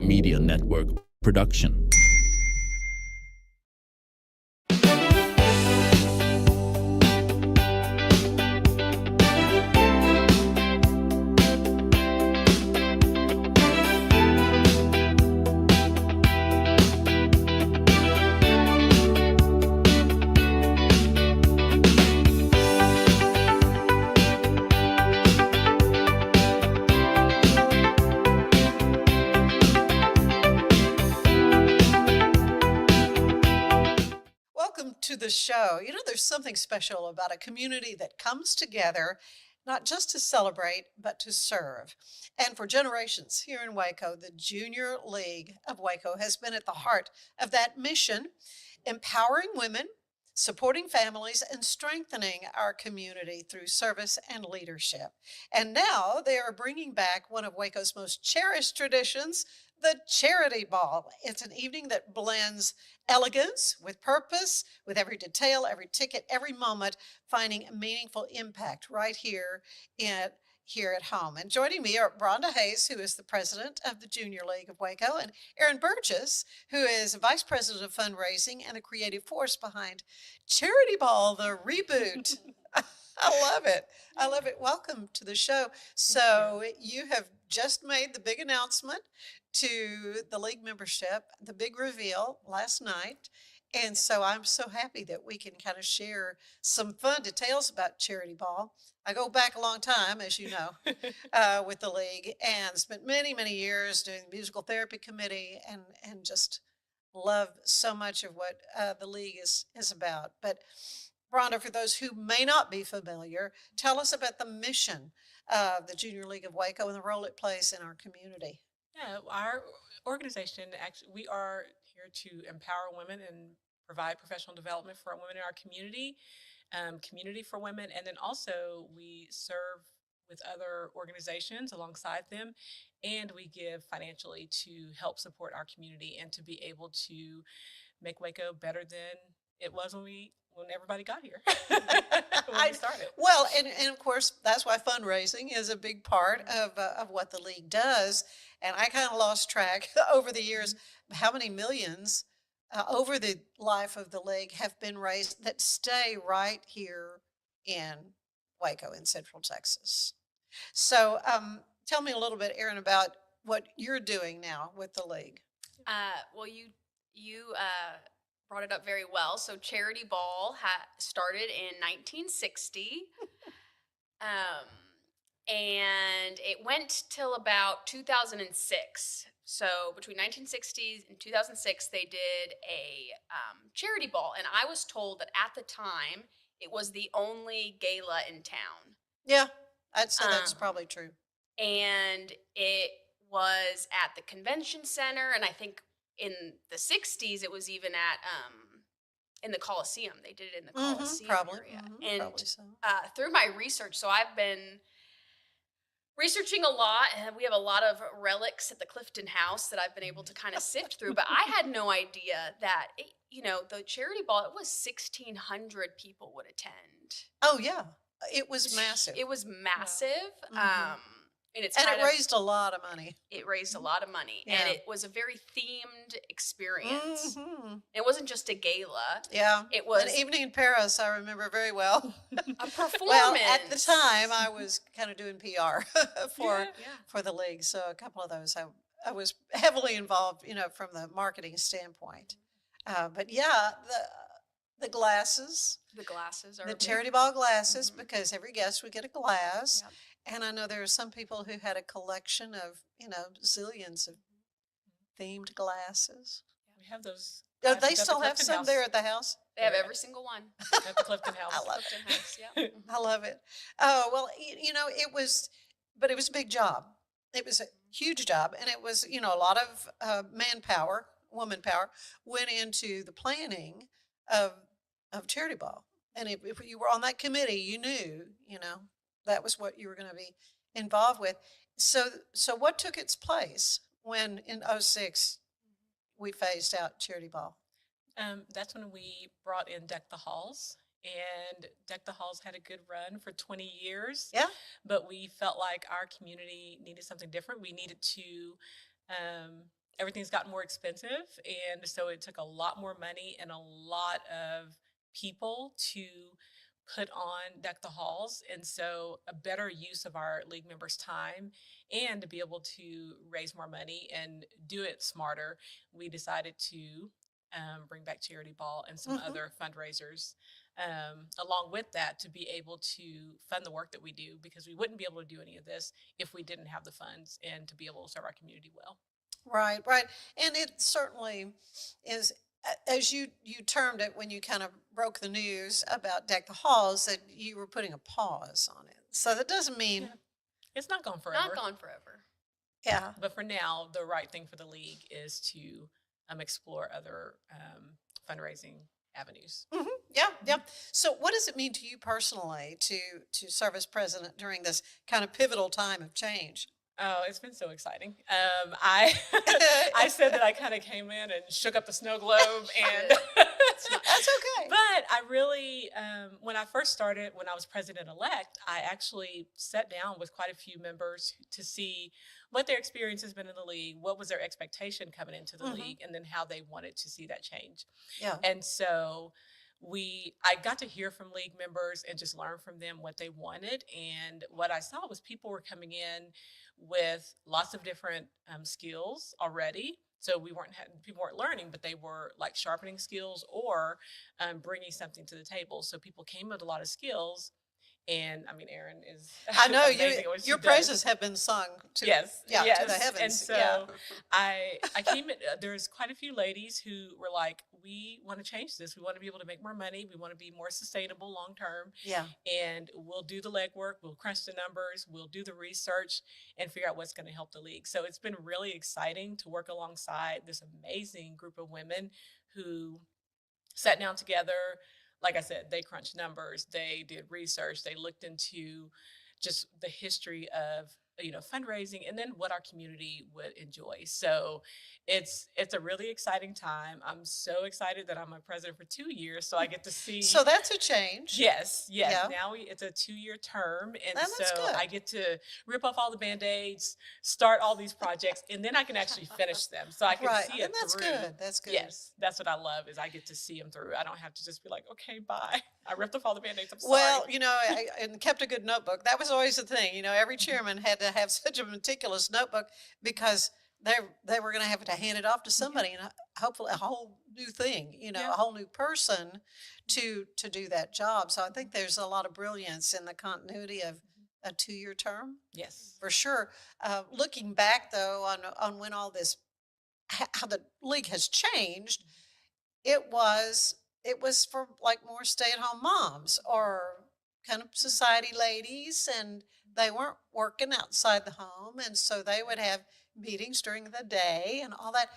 Media Network production. Welcome to the show. You know, there's something special about a community that comes together not just to celebrate, but to serve. And for generations here in Waco, the Junior League of Waco has been at the heart of that mission, empowering women, supporting families, and strengthening our community through service and leadership. And now they are bringing back one of Waco's most cherished traditions, the Charity Ball. It's an evening that blends elegance with purpose, with every detail, every ticket, every moment, finding a meaningful impact right here at home. And joining me are Bronda Hayes, who is the president of the Junior League of Waco, and Aryn Burgess, who is vice president of fundraising and a creative force behind Charity Ball, the reboot. I love it. I love it. Welcome to the show. So you have just made the big announcement to the league membership, the big reveal last night. And so I'm so happy that we can kind of share some fun details about Charity Ball. I go back a long time, as you know, with the league, and spent many, many years doing the musical therapy committee, and just love so much of what the league is about. But Bronda, for those who may not be familiar, tell us about the mission of the Junior League of Waco and the role it plays in our community. Yeah, our organization, actually, we are here to empower women and provide professional development for women in our community, community for women, and then also we serve with other organizations alongside them, and we give financially to help support our community and to be able to make Waco better than it was when everybody got here, when we started. Well, and of course, that's why fundraising is a big part of what the league does. And I kind of lost track over the years how many millions over the life of the league have been raised that stay right here in Waco in Central Texas. So tell me a little bit, Aryn, about what you're doing now with the league. Well, you brought it up very well. So Charity Ball started in 1960. And it went till about 2006. So between 1960 and 2006, they did a charity ball. And I was told that at the time, it was the only gala in town. Yeah, I'd say that's probably true. And it was at the convention center. And I think in the 60s, it was even at in the Coliseum. They did it in the Coliseum area. And probably so. Through my research, so I've been researching a lot, and we have a lot of relics at the Clifton House that I've been able to kind of sift through, but I had no idea that, the charity ball, it was 1,600 people would attend. Oh, yeah. It was massive. It was massive. Yeah. And it raised a lot of money. It raised a lot of money. Yeah. And it was a very themed experience. It wasn't just a gala. Yeah. It was an evening in Paris, I remember very well. A performance. Well, at the time, I was kind of doing PR for the league. So a couple of those, I was heavily involved, from the marketing standpoint. But yeah, the glasses. The glasses are the charity ball glasses, because every guest would get a glass. Yep. And I know there are some people who had a collection of, zillions of themed glasses. We have those. They still have some there at the house? They have every single one. At the Clifton House. I love Clifton House, yeah. I love it. Oh, well, it was a big job. It was a huge job. And it was, a lot of manpower, woman power, went into the planning of Charity Ball. And if you were on that committee, you knew, that was what you were going to be involved with. So what took its place when in 2006 we phased out Charity Ball? That's when we brought in Deck the Halls, and Deck the Halls had a good run for 20 years. Yeah. But we felt like our community needed something different. We needed to everything's gotten more expensive. And so it took a lot more money and a lot of people to put on Deck the Halls. And so a better use of our league members' time and to be able to raise more money and do it smarter, we decided to bring back Charity Ball and some other fundraisers along with that to be able to fund the work that we do, because we wouldn't be able to do any of this if we didn't have the funds and to be able to serve our community well. Right, right. And it certainly is, as you termed it when you kind of broke the news about Deck the Halls, that you were putting a pause on it. So that doesn't mean it's not gone forever. Not gone forever. Yeah. But for now, the right thing for the league is to explore other fundraising avenues. Yeah, yeah. So what does it mean to you personally to serve as president during this kind of pivotal time of change? Oh, it's been so exciting. I I said that I kind of came in and shook up the snow globe, and That's okay. but I really, when I first started, when I was president-elect, I actually sat down with quite a few members to see what their experience has been in the league, what was their expectation coming into the league, and then how they wanted to see that change. Yeah. And so I got to hear from league members and just learn from them what they wanted. And what I saw was people were coming in with lots of different skills already. So people weren't learning, but they were like sharpening skills or bringing something to the table. So people came with a lot of skills. And I mean, Aryn is I know amazing at what she your does. praises have been sung to to the heavens. And so yeah. I came in, there's quite a few ladies who were like, we want to change this. We want to be able to make more money. We want to be more sustainable long term. Yeah. And we'll do the legwork. We'll crunch the numbers. We'll do the research and figure out what's going to help the league. So it's been really exciting to work alongside this amazing group of women who sat down together. Like I said, they crunched numbers, they did research, they looked into just the history of, fundraising and then what our community would enjoy. So it's a really exciting time. I'm so excited that I'm a president for 2 years, so I get to see. So that's a change. Yes. Yeah. Now it's a 2-year term, and that's so good. I get to rip off all the Band-Aids, start all these projects, and then I can actually finish them. So I can see it and that's through. good. That's good. Yes, that's what I love, is I get to see them through. I don't have to just be like, okay, bye. I ripped off all the Band-Aids. I'm sorry. Well, and kept a good notebook. That was always the thing. Every chairman had to have such a meticulous notebook because they were going to have to hand it off to somebody, and hopefully a whole new thing, a whole new person to do that job. So I think there's a lot of brilliance in the continuity of a 2-year term. Yes. For sure. Looking back though on when all this, how the league has changed, it was for like more stay-at-home moms or kind of society ladies, and they weren't working outside the home, and so they would have meetings during the day and all that.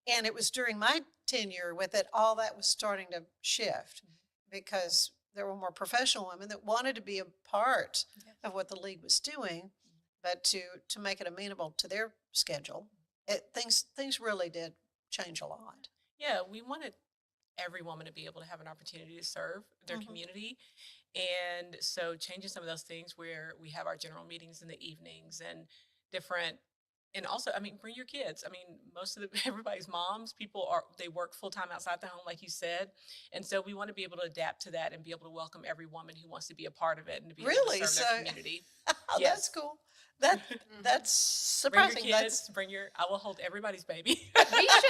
And it was during my tenure with it, all that was starting to shift because there were more professional women that wanted to be a part of what the league was doing, but to make it amenable to their schedule, things really did change a lot. Yeah, we wanted every woman to be able to have an opportunity to serve their community. And so changing some of those things where we have our general meetings in the evenings and different, and also, bring your kids. Everybody's moms, they work full time outside the home, like you said. And so we want to be able to adapt to that and be able to welcome every woman who wants to be a part of it and to be able to serve their community. Yes. That's cool. That's surprising. Bring your kids, I will hold everybody's baby. We should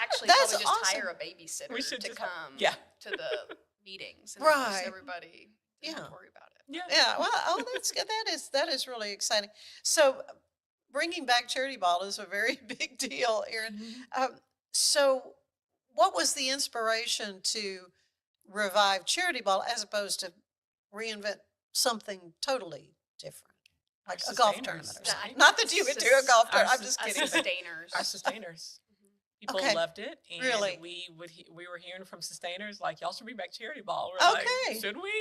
actually That's probably just awesome. hire a babysitter We should to just come to the meetings. And Right. everybody doesn't have to worry about it. Yeah. Well, that's good. That is really exciting. So bringing back Charity Ball is a very big deal, Aryn. So what was the inspiration to revive Charity Ball as opposed to reinvent something totally different? Like a golf tournament or something. Not that you would do a golf tournament. I'm just kidding. Sustainers. Our sustainers. People loved it, and Really? we were hearing from sustainers like, y'all should bring back Charity Ball. We're like, should we?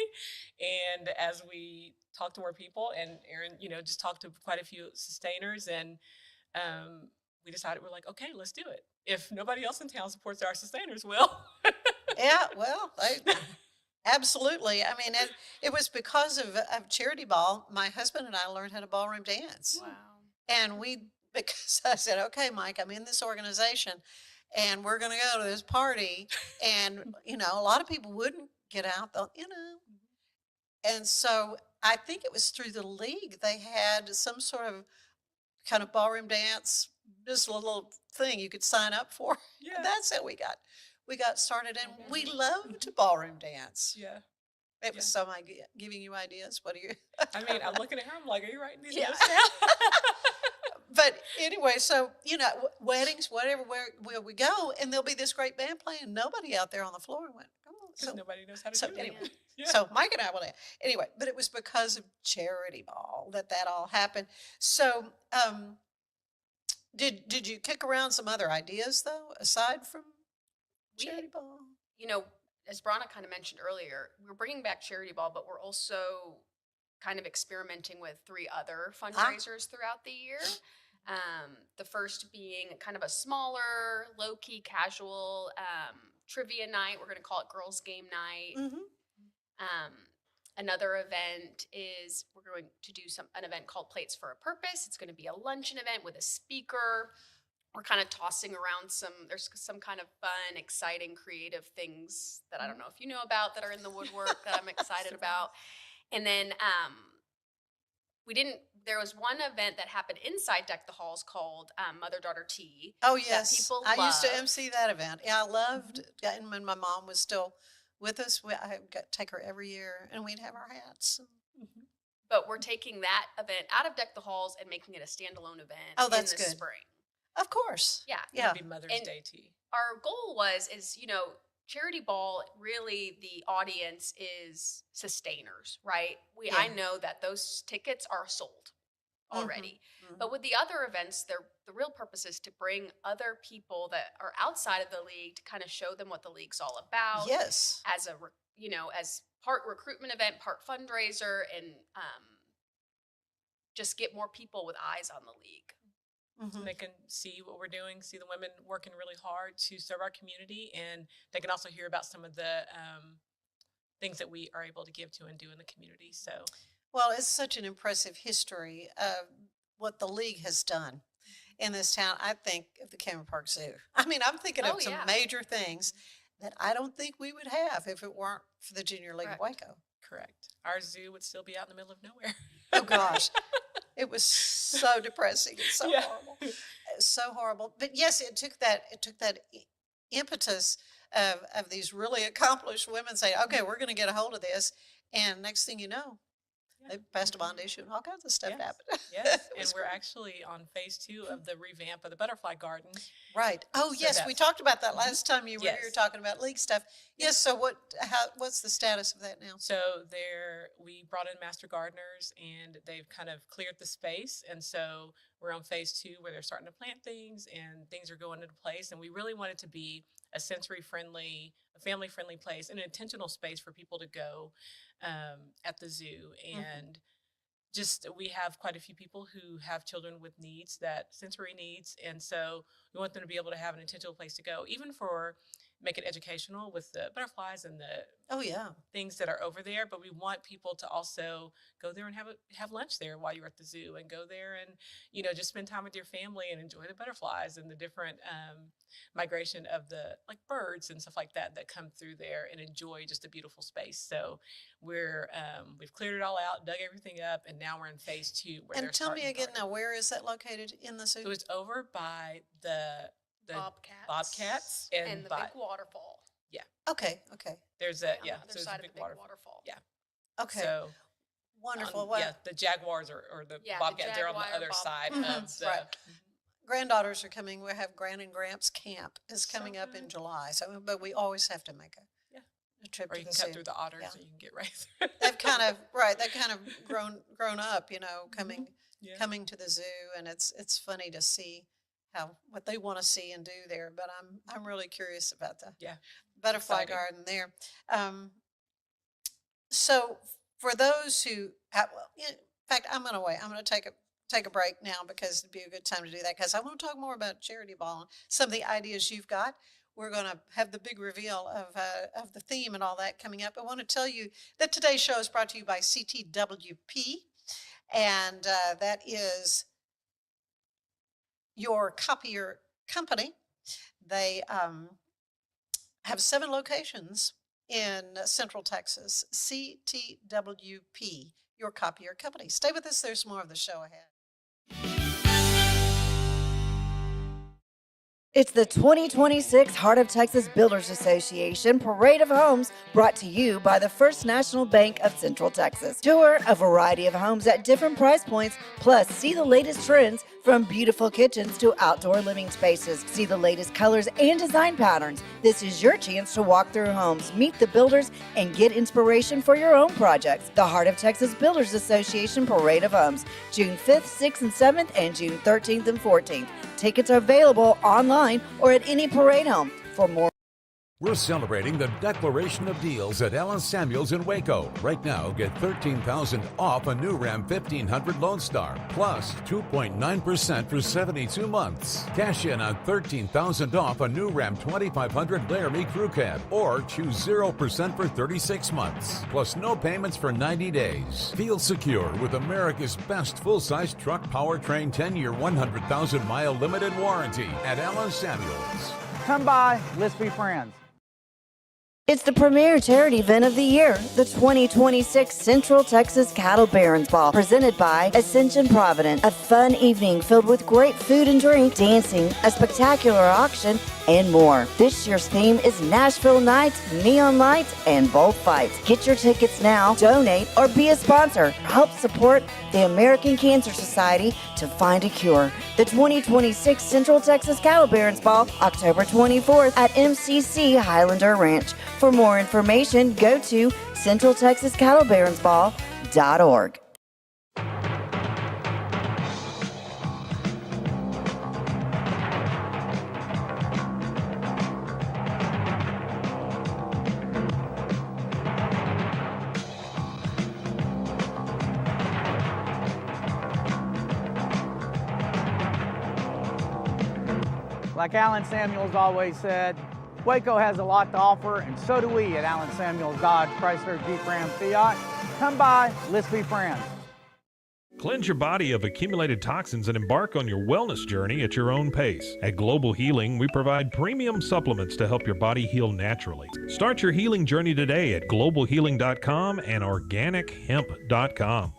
And as we talked to more people, and Aryn, just talked to quite a few sustainers, and we decided, we're like, okay, let's do it. If nobody else in town supports our sustainers, well. Yeah, well, absolutely. It was because of Charity Ball. My husband and I learned how to ballroom dance. Wow. And we'd because I said, okay, Mike, I'm in this organization and we're going to go to this party. And, a lot of people wouldn't get out, though, And so I think it was through the league. They had some sort of kind of ballroom dance, just a little thing you could sign up for. Yeah. And that's how we got started. And we Mhm. loved ballroom dance. Yeah. It was so my giving you ideas. What do you? I mean, I'm looking at her. I'm like, are you writing these Yeah. notes down? But anyway, so weddings, whatever, where we go, and there'll be this great band playing. Nobody out there on the floor went, come on. Because nobody knows how to So do anyway, it. Yeah. so Mike and I will. Anyway, but it was because of charity ball that all happened. So, did you kick around some other ideas though, aside from We- charity ball? As Bronda kind of mentioned earlier, we're bringing back charity ball, but we're also kind of experimenting with 3 other fundraisers throughout the year. The first being kind of a smaller, low-key, casual trivia night. We're going to call it Girls Game Night. Mm-hmm. Another event is we're going to do an event called Plates for a Purpose. It's going to be a luncheon event with a speaker. We're kind of tossing around there's some kind of fun, exciting, creative things that I don't know if you know about that are in the woodwork that I'm excited about. And then there was one event that happened inside Deck the Halls called Mother-Daughter Tea. Oh yes, people I used to love. MC that event. Yeah, I loved it. And when my mom was still with us, I got take her every year, and we'd have our hats. But we're taking that event out of Deck the Halls and making it a standalone event Oh, that's in the good. spring. Of course. Yeah. Yeah. It'd be Mother's And Day tea. Our goal is charity ball, really the audience is sustainers, right? I Yeah. know that those tickets are sold already. Mhm. But with the other events, the real purpose is to bring other people that are outside of the league to kind of show them what the league's all about. Yes. As as part recruitment event, part fundraiser, and just get more people with eyes on the league. Mhm. They can see what we're doing, see the women working really hard to serve our community, and they can also hear about some of the things that we are able to give to and do in the community. So, Well, it's such an impressive history of what the league has done in this town. I think of the Cameron Park Zoo. I mean, I'm thinking Oh, of some yeah. major things that I don't think we would have if it weren't for the Junior League of Correct. Waco. correct. Our zoo would still be out in the middle of nowhere. Oh gosh, it was so depressing. It's so Yeah. horrible. It's so horrible. But yes, it took that impetus of these really accomplished women saying, "Okay, we're going to get a hold of this," and next thing you know, Yeah. they passed a bond issue and all kinds of stuff Yes. happened. Yes, It and was we're great. actually on phase 2 of the revamp of the butterfly garden. Right. Oh, So yes, we that's- talked about that last time you were here Yes. talking about league stuff. Yes. So what's the status of that now? So we brought in master gardeners, and they've kind of cleared the space, and so we're on phase 2 where they're starting to plant things and things are going into place. And we really want it to be a sensory friendly, a family friendly place, an intentional space for people to go at the zoo. And just we have quite a few people who have children with sensory needs, and so we want them to be able to have an intentional place to go, even for make it educational with the butterflies and the Oh, yeah. things that are over there. But we want people to also go there and have lunch there while you're at the zoo, and go there and just spend time with your family and enjoy the butterflies and the different migration of the birds and stuff like that come through there, and enjoy just a beautiful space. So we've cleared it all out, dug everything up, and now we're in phase 2 where they're And tell me starting to again now, where is that located in the zoo? So it's over by the Bobcats. and the by, big waterfall. Okay. there's On the so other there's side a of the big big waterfall. waterfall. Yeah. Okay. So Wonderful. yeah, the jaguars or the Yeah, the bobcats, they're on the jaguar other side Mhm. of the Right. Granddaughters are coming. We have Grand and Gramps Camp is So coming up in good. July. So, but we always have to make Yeah. a trip or to you the can cut zoo. through the otters Yeah. and you can get right through. They've kind of grown up, Yeah. coming to the zoo, and it's funny to see what they want to see and do there. But I'm really curious about the Yeah. butterfly Exciting. garden there. So for those who in fact, I'm going to wait. I'm going to take a break now because it'd be a good time to do that, because I want to talk more about charity ball and some of the ideas you've got. We're going to have the big reveal of the theme and all that coming up. I want to tell you that today's show is brought to you by CTWP, and that is your copier company. They have 7 locations in Central Texas. CTWP, your copier company. Stay with us. There's more of the show ahead. It's the 2026 Heart of Texas Builders Association Parade of Homes, brought to you by the First National Bank of Central Texas. Tour a variety of homes at different price points, plus see the latest trends from beautiful kitchens to outdoor living spaces. See the latest colors and design patterns. This is your chance to walk through homes, meet the builders, and get inspiration for your own projects. The Heart of Texas Builders Association Parade of Homes, June 5th, 6th, and 7th, and June 13th and 14th. Tickets are available online or at any parade home. For more, we're celebrating the Declaration of Deals at Allen Samuels in Waco. Right now, get $13,000 off a new Ram 1500 Lone Star, plus 2.9% for 72 months. Cash in on $13,000 off a new Ram 2500 Laramie Crew Cab, or choose 0% for 36 months, plus no payments for 90 days. Feel secure with America's best full-size truck powertrain 10-year, 100,000-mile limited warranty at Allen Samuels. Come by, let's be friends. it's the premier charity event of the year, the 2026 Central Texas Cattle Barons Ball, presented by Ascension Provident. A fun evening filled with great food and drink, dancing, a spectacular auction, and more. This year's theme is Nashville Nights, Neon Lights, and Bullfights. Get your tickets now, donate, or be a sponsor. Help support the American Cancer Society to find a cure. The 2026 Central Texas Cattle Barons Ball, October 24th at MCC Highlander Ranch. For more information, go to centraltexascattlebaronsball.org. Like Allen Samuels always said, Waco has a lot to offer, and so do we at Allen Samuels Dodge, Chrysler, Jeep, Ram, Fiat. Come by, let's be friends. Cleanse your body of accumulated toxins and embark on your wellness journey at your own pace. At Global Healing, we provide premium supplements to help your body heal naturally. Start your healing journey today at globalhealing.com and organichemp.com.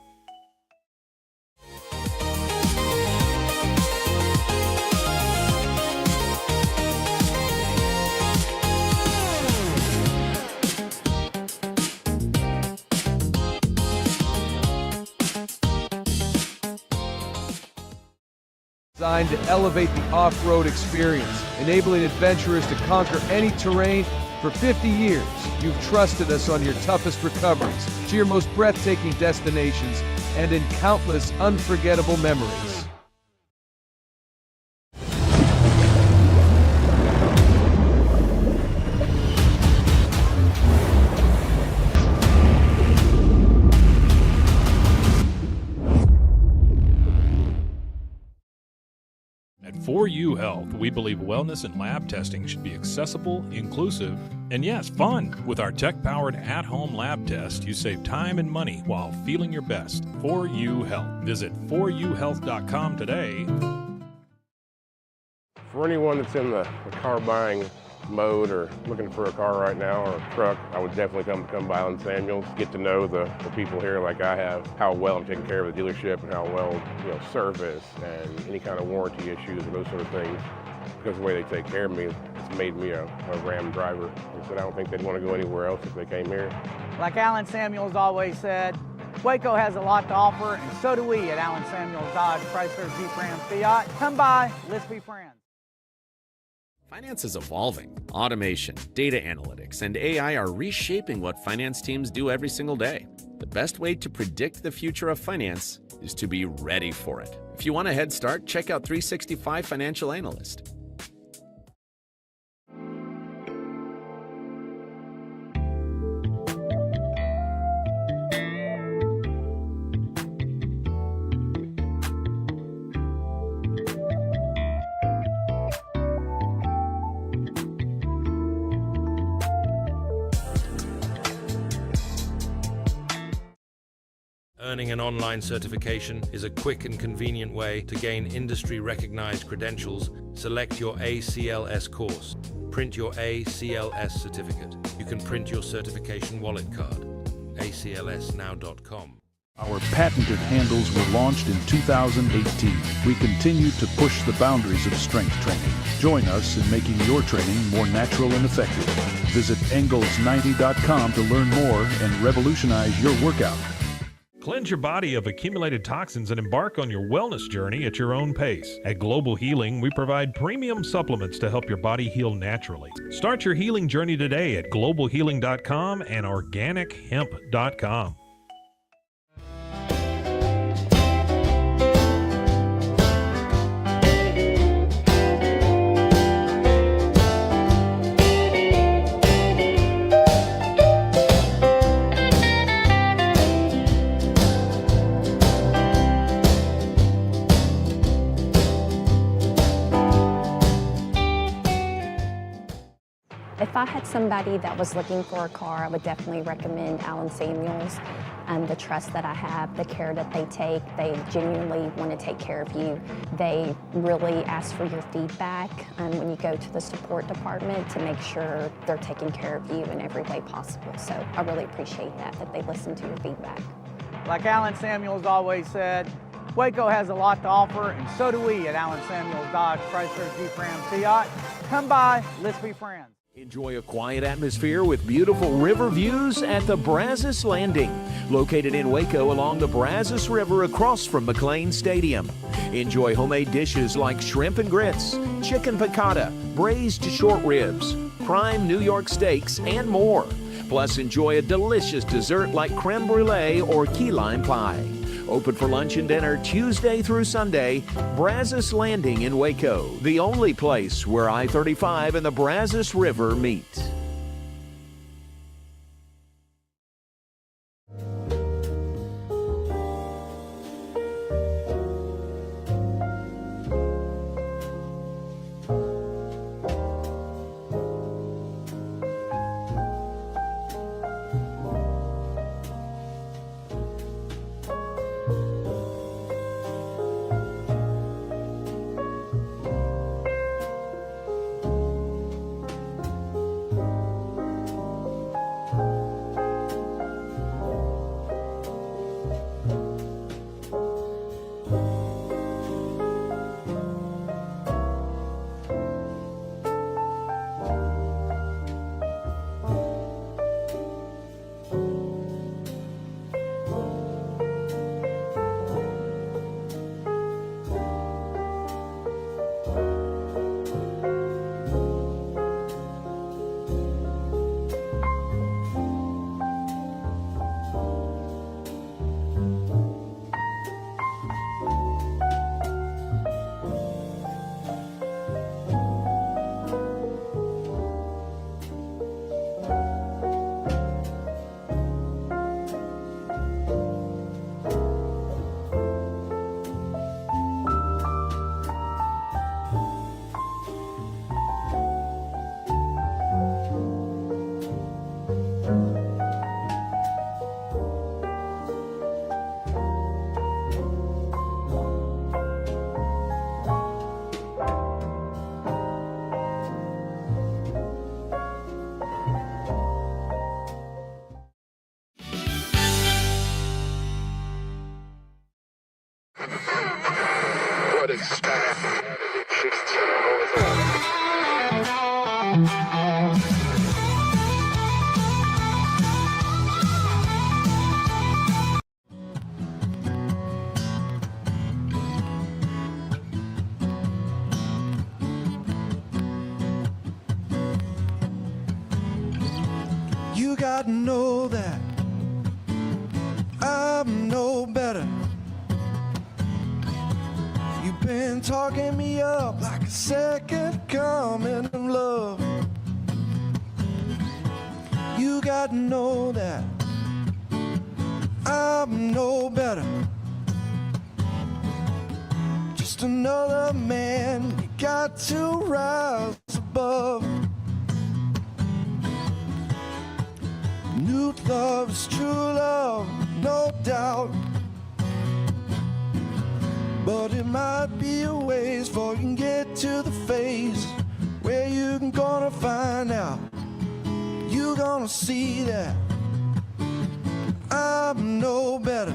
Designed to elevate the off-road experience, enabling adventurers to conquer any terrain. For 50 years, you've trusted us on your toughest recoveries, to your most breathtaking destinations, and in countless unforgettable memories. At 4U Health, we believe wellness and lab testing should be accessible, inclusive, and yes, fun. With our tech-powered at-home lab test, you save time and money while feeling your best. 4U Health. Visit 4uhealth.com today. For anyone that's in the car buying mode or looking for a car right now or a truck, I would definitely come by Allen Samuels, get to know the people here like I have, how well I'm taking care of the dealership and how well, service and any kind of warranty issues or those sort of things. Because of the way they take care of me, it's made me a Ram driver. And so I don't think they'd want to go anywhere else if they came here. Like Allen Samuels always said, Waco has a lot to offer, and so do we at Allen Samuels Dodge, Chrysler, Jeep, Ram, Fiat. Come by, let's be friends. Finance is evolving. Automation, data analytics, and AI are reshaping what finance teams do every single day. The best way to predict the future of finance is to be ready for it. If you want a head start, check out 365 Financial Analyst. Earning an online certification is a quick and convenient way to gain industry-recognized credentials. Select your ACLS course. Print your ACLS certificate. You can print your certification wallet card. aclsnow.com. Our patented handles were launched in 2018. We continue to push the boundaries of strength training. Join us in making your training more natural and effective. Visit Engels90.com to learn more and revolutionize your workout. Cleanse your body of accumulated toxins and embark on your wellness journey at your own pace. At Global Healing, we provide premium supplements to help your body heal naturally. Start your healing journey today at globalhealing.com and organichemp.com. If I had somebody that was looking for a car, I would definitely recommend Aryn Samuels. The trust that I have, the care that they take, they genuinely want to take care of you. They really ask for your feedback when you go to the support department to make sure they're taking care of you in every way possible. So I really appreciate that they listen to your feedback. Like Aryn Samuels always said, Waco has a lot to offer, and so do we at Aryn Samuels Dodge Chrysler Jeep Ram Fiat. Come by, let's be friends. Enjoy a quiet atmosphere with beautiful river views at the Brazos Landing, located in Waco along the Brazos River across from McLean Stadium. Enjoy homemade dishes like shrimp and grits, chicken piccata, braised short ribs, prime New York steaks, and more. Plus, enjoy a delicious dessert like creme brulee or key lime pie. Open for lunch and dinner Tuesday through Sunday. Brazos Landing in Waco, the only place where I-35 and the Brazos River meet. You gotta know that I'm no better. You've been talking me up like a second coming of love. You gotta know that I'm no better. Just another man you got to rise above. New love is true love, no doubt. But it might be a ways before you can get to the phase where you're gonna find out. You're gonna see that I'm no better.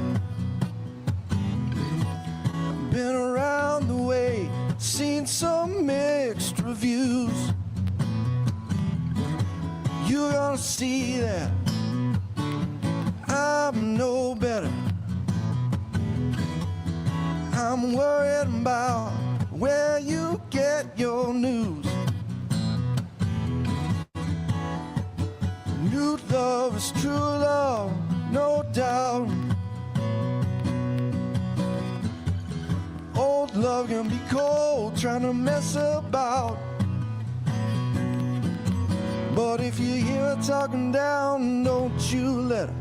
Been around the way, seen some mixed reviews. You're gonna see that I'm no better. I'm worried about where you get your news. New love is true love, no doubt. Old love can be cold, trying to mess about. But if you hear her talking down, don't you let her.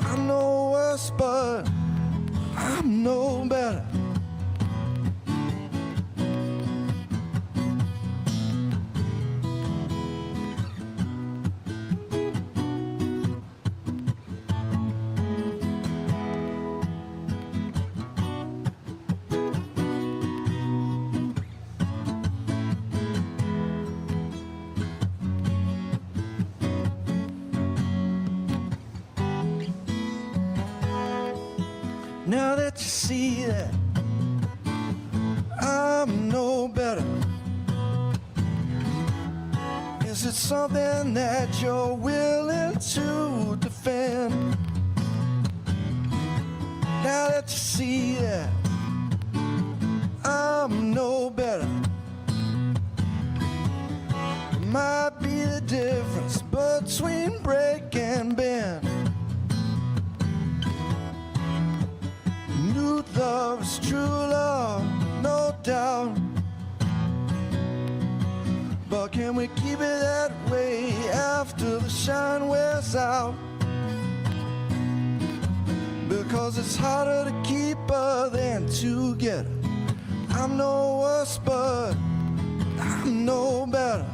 I know worse, but I'm no better. Now that you see that I'm no better, is it something that you're willing to defend? Now that you see that I'm no better, might be the difference between break and bend. New love is true love, no doubt. But can we keep it that way after the shine wears out? Because it's harder to keep her than to get her. I'm no worse, but I'm no better.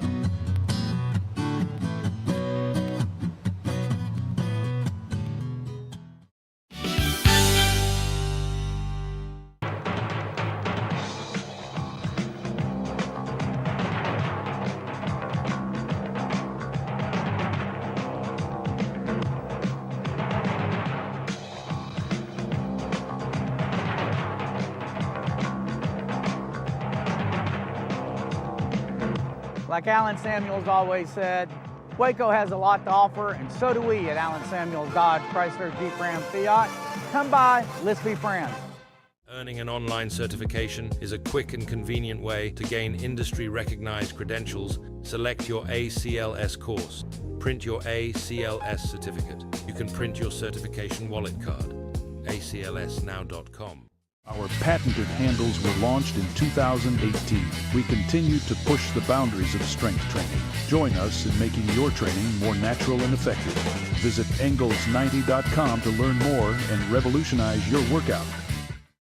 Like Allen Samuels always said, Waco has a lot to offer, and so do we at Allen Samuels Dodge, Chrysler, Jeep, Ram, Fiat. Come by, let's be friends. Earning an online certification is a quick and convenient way to gain industry-recognized credentials. Select your ACLS course. Print your ACLS certificate. You can print your certification wallet card. aclsnow.com. Our patented handles were launched in 2018. We continue to push the boundaries of strength training. Join us in making your training more natural and effective. Visit Engels90.com to learn more and revolutionize your workout.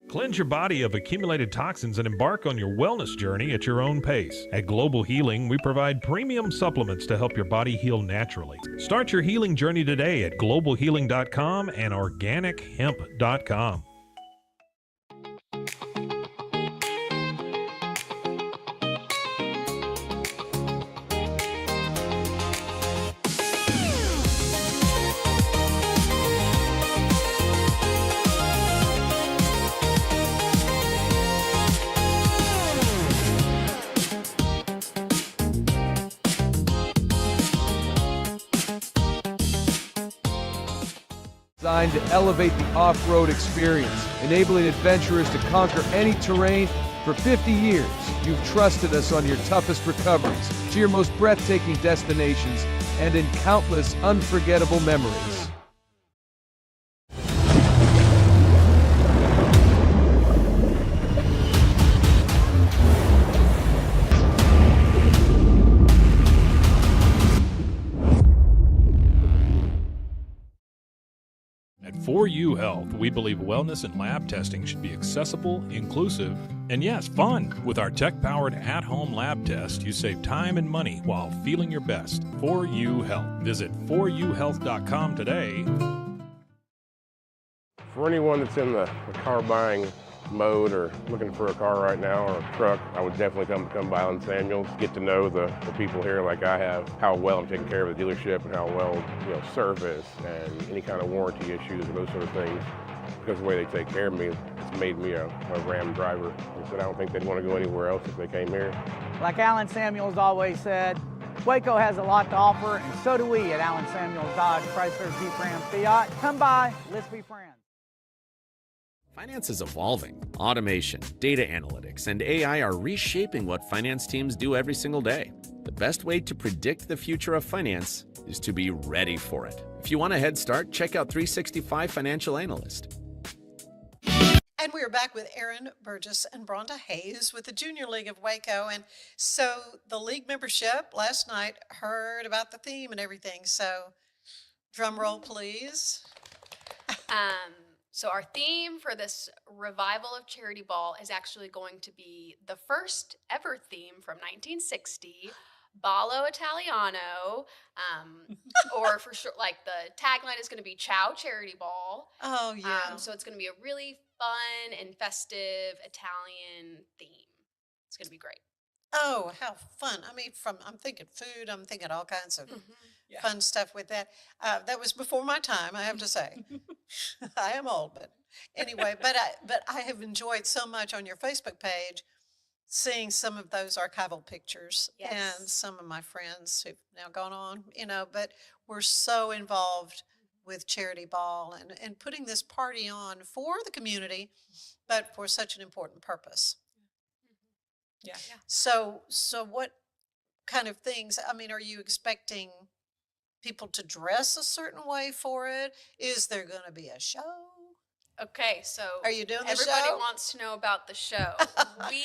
Cleanse your body of accumulated toxins and embark on your wellness journey at your own pace. At Global Healing, we provide premium supplements to help your body heal naturally. Start your healing journey today at globalhealing.com and organichemp.com. Designed to elevate the off-road experience, enabling adventurers to conquer any terrain. For 50 years, you've trusted us on your toughest recoveries, to your most breathtaking destinations, and in countless unforgettable memories. At 4U Health, we believe wellness and lab testing should be accessible, inclusive, and yes, fun. With our tech-powered at-home lab test, you save time and money while feeling your best. 4U Health. Visit 4uhealth.com today. For anyone that's in the car buying mode or looking for a car right now or a truck, I would definitely come by Allen Samuels, get to know the people here like I have, how well I'm taking care of the dealership and how well, service and any kind of warranty issues or those sort of things. Because of the way they take care of me, it's made me a Ram driver. I said I don't think they'd want to go anywhere else if they came here. Like Aryn Samuels always said, Waco has a lot to offer, and so do we at Aryn Samuels Dodge, Chrysler, Jeep, Ram, Fiat. Come by, let's be friends. Finance is evolving. Automation, data analytics, and AI are reshaping what finance teams do every single day. The best way to predict the future of finance is to be ready for it. If you want a head start, check out 365 Financial Analyst. And we are back with Aryn Burgess and Bronda Hayes with the Junior League of Waco. And so the league membership last night heard about the theme and everything. So drum roll, please. So our theme for this revival of Charity Ball is actually going to be the first ever theme from 1960, Ballo Italiano, or for sure, like the tagline is going to be Ciao Charity Ball. Oh, yeah. So it's going to be a really fun and festive Italian theme. It's going to be great. Oh, how fun. I mean, I'm thinking food, I'm thinking all kinds of fun stuff with that. That was before my time, I have to say. I am old, but anyway, but I have enjoyed so much on your Facebook page seeing some of those archival pictures and some of my friends who've now gone on, but we're so involved with Charity Ball and putting this party on for the community, but for such an important purpose. Yeah. So what kind of things, I mean, are you expecting people to dress a certain way for it? Is there going to be a show? Okay, so are you doing the everybody show? wants to know about the show. We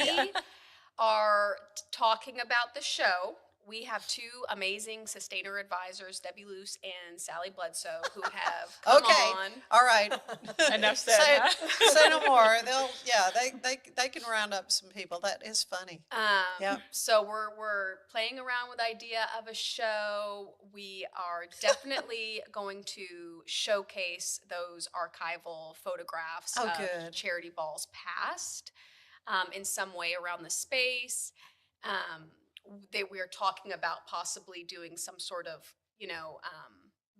are talking about the show. We have two amazing sustainer advisors, Debbie Luce and Sally Bledsoe, who have come on. All right. Enough said. Say no more. They can round up some people. That is funny. So we're playing around with the idea of a show. We are definitely going to showcase those archival photographs of Charity Ball's past in some way around the space. We are talking about possibly doing some sort of,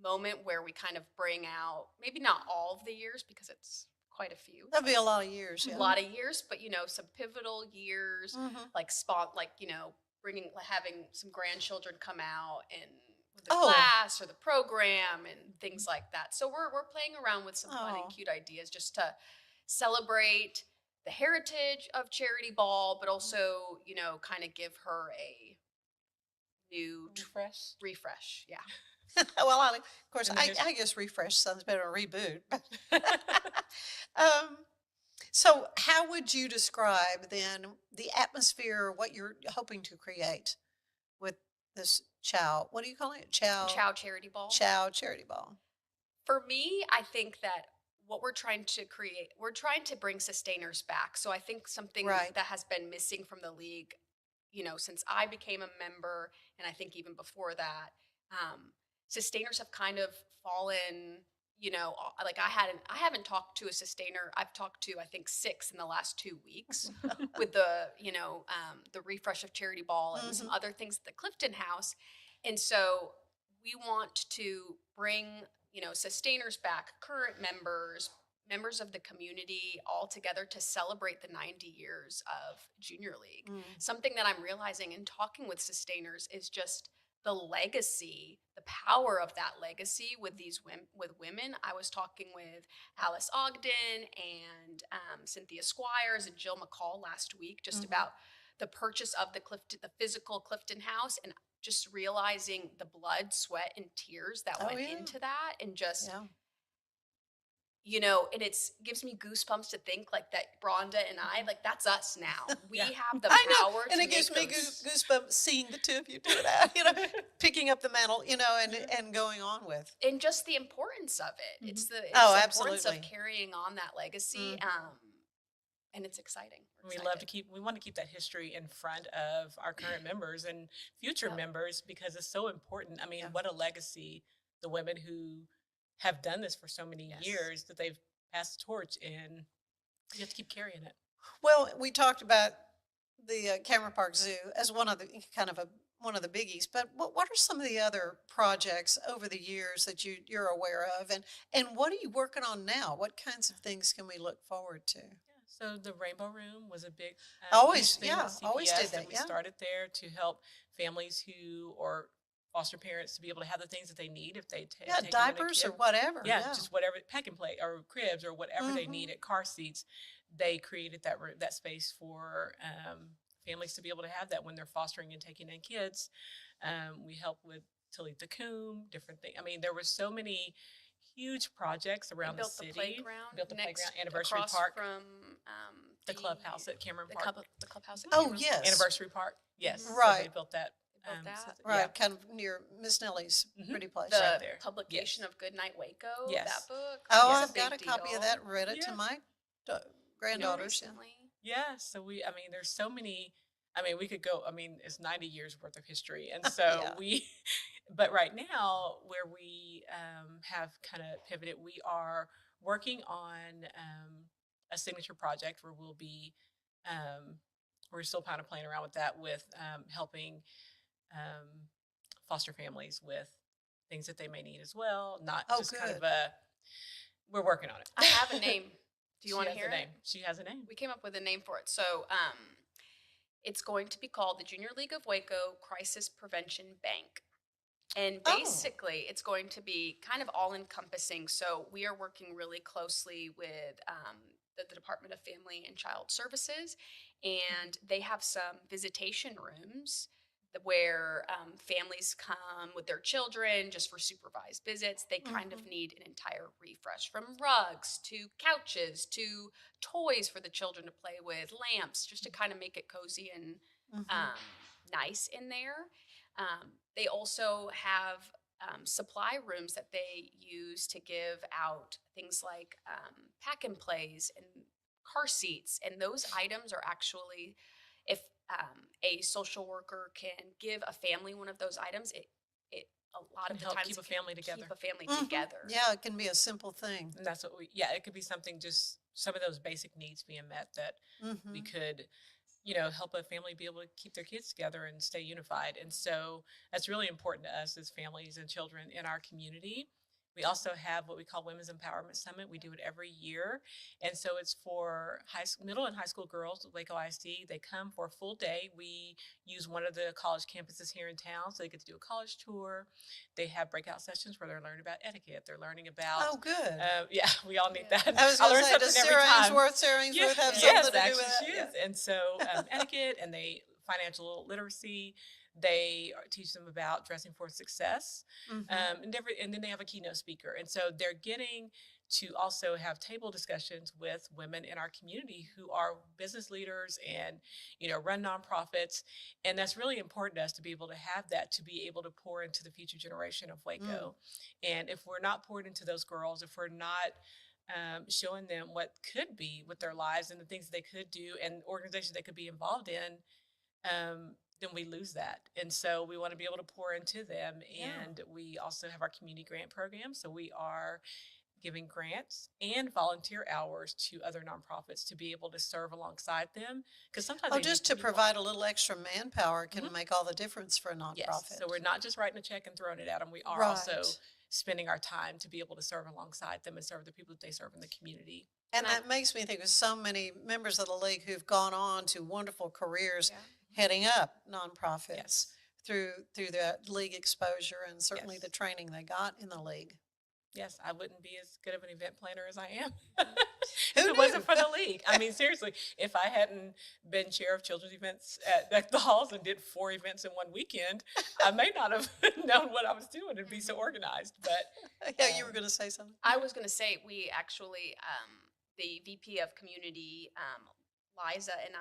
moment where we kind of bring out, maybe not all of the years because it's quite a few. That'd be a lot of years. Yeah. A lot of years, but some pivotal years, having some grandchildren come out and with the class or the program and things like that. So we're playing around with some fun and cute ideas just to celebrate the heritage of Charity Ball, but also, kind of give her a new refresh. Yeah. Well, of course, I guess refresh sounds better than reboot. So how would you describe then the atmosphere, what you're hoping to create with this Ciao? What do you call it? Ciao Charity Ball. Ciao Charity Ball. For me, I think that what we're trying to create, we're trying to bring sustainers back. So I think something that has been missing from the league, since I became a member, and I think even before that, sustainers have kind of fallen, like I haven't talked to a sustainer. I've talked to, I think, 6 in the last 2 weeks with the refresh of Charity Ball and some other things at the Clifton House. And so we want to bring sustainers back, current members of the community all together to celebrate the 90 years of Junior League. Something that I'm realizing in talking with sustainers is just the legacy, the power of that legacy with women. I was talking with Alice Ogden and Cynthia Squires and Jill McCall last week just about the purchase of the physical Clifton House, and just realizing the blood, sweat, and tears that went into that, and just, and it gives me goosebumps to think like that Bronda and I, like that's us now. We have the power to and it gives me goosebumps seeing the two of you do that, picking up the mantle, and going on with. And just the importance of it. It's the importance of carrying on that legacy. And it's exciting. We want to keep that history in front of our current members and future members because it's so important. I mean, what a legacy the women who have done this for so many years that they've passed the torch in You have to keep carrying it. Well, we talked about the Cameron Park Zoo as one of the one of the biggies, but what are some of the other projects over the years that you're aware of, and what are you working on now? What kinds of things can we look forward to? So the Rainbow Room was a big Always, huge thing yeah, with always CPS did that, we yeah. started there to help families who or foster parents to be able to have the things that they need if they Yeah, take them when they're diapers or kid. whatever. Yeah, Yeah. just whatever, pack and play or cribs or whatever they Mhm. needed, car seats. They created that space for families to be able to have that when they're fostering and taking in kids. We help with Talitha Coombe, different things. I mean, there were so many huge projects around the built city. the playground Built the next playground, Anniversary across Park, from the clubhouse at Cameron the Park. the clubhouse. At Oh, Cameron yes. Park. Anniversary Park. Yes. So Right. they built that. They built that. Right, kind of near Miss Nellie's Mhm. pretty place. The Right there. publication of Goodnight Waco. Yes. That book. Oh, was I've got a copy deal. of that. Read it to Yeah. my granddaughters. Yeah. Recently. Yeah. So I mean, there's so many. I mean, we could go. I mean, it's 90 years worth of history, and so Yeah. But right now, where we have kind of pivoted, we are working on a signature project where we'll be. We're still kind of playing around with that, with helping foster families with things that they may need as well. Not Oh, just kind of good. we're working on it. I have a name. Do you She want to has hear a it? name. She has a name. We came up with a name for it. So it's going to be called the Junior League of Waco Crisis Prevention Bank. And Oh. basically, it's going to be kind of all encompassing. So we are working really closely with the Department of Family and Child Services, and they have some visitation rooms where families come with their children just for supervised visits. They kind of need an entire refresh, from rugs to couches to toys for the children to play with, lamps, just to kind of make it cozy and nice in there. They also have supply rooms that they use to give out things like pack and plays and car seats. And those items are actually, if a social worker can give a family one of those items, it a lot Can of the help times keep it a can family together. Keep a family Mhm. together. Yeah, it can be a simple thing. And that's what it could be something, just some of those basic needs being met that we could, help a family be able to keep their kids together and stay unified. And so that's really important to us as families and children in our community. We also have what we call Women's Empowerment Summit. We do it every year. And so it's for middle and high school girls at Waco ISD. They come for a full day. We use one of the college campuses here in town, so they get to do a college tour. They have breakout sessions where they're learning about etiquette. They're learning about. Oh, good. Yeah, we all need that. I was I going learn to say, something does every Sarah time. Ainsworth have something Yes, to do actually, with that? she Yeah. is. And so etiquette, and financial literacy. They teach them about dressing for success, and then they have a keynote speaker. And so they're getting to also have table discussions with women in our community who are business leaders and, run nonprofits. And that's really important to us to be able to have that, to be able to pour into the future generation of Waco. And if we're not poured into those girls, if we're not showing them what could be with their lives and the things they could do and organizations they could be involved in, then we lose that. And so we want to be able to pour into them. And we also have our community grant program. So we are giving grants and volunteer hours to other nonprofits to be able to serve alongside them. Because sometimes just to provide a little extra manpower can make all the difference for a nonprofit. Yes. So we're not just writing a check and throwing it at them. We are also spending our time to be able to serve alongside them and serve the people that they serve in the community. And that makes me think of so many members of the league who've gone on to wonderful careers heading up nonprofits through the league exposure and certainly the training they got in the league. Yes, I wouldn't be as good of an event planner as I am if it wasn't for the league. I mean, seriously, if I hadn't been chair of children's events at the halls and did 4 events in one weekend, I may not have known what I was doing and be so organized. But yeah, you were going to say something. I was going to say, we actually, the VP of Community, Liza, and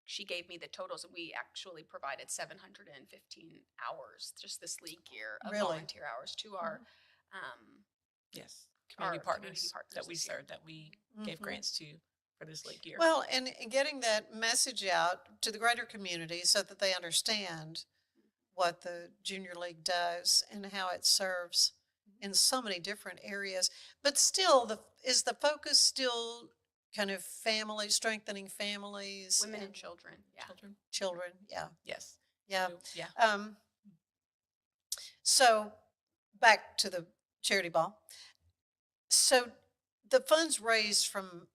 she gave me the totals, and we actually provided 715 hours just this league year of volunteer hours to our community our partners that we served, that we gave grants to for this league year. Well, and getting that message out to the greater community so that they understand what the junior league does and how it serves in so many different areas. But still, is the focus still kind of families, strengthening families, Women and children. Yeah. children. Yeah, Yes. yeah. Yeah. So back to the charity ball. So the funds raised from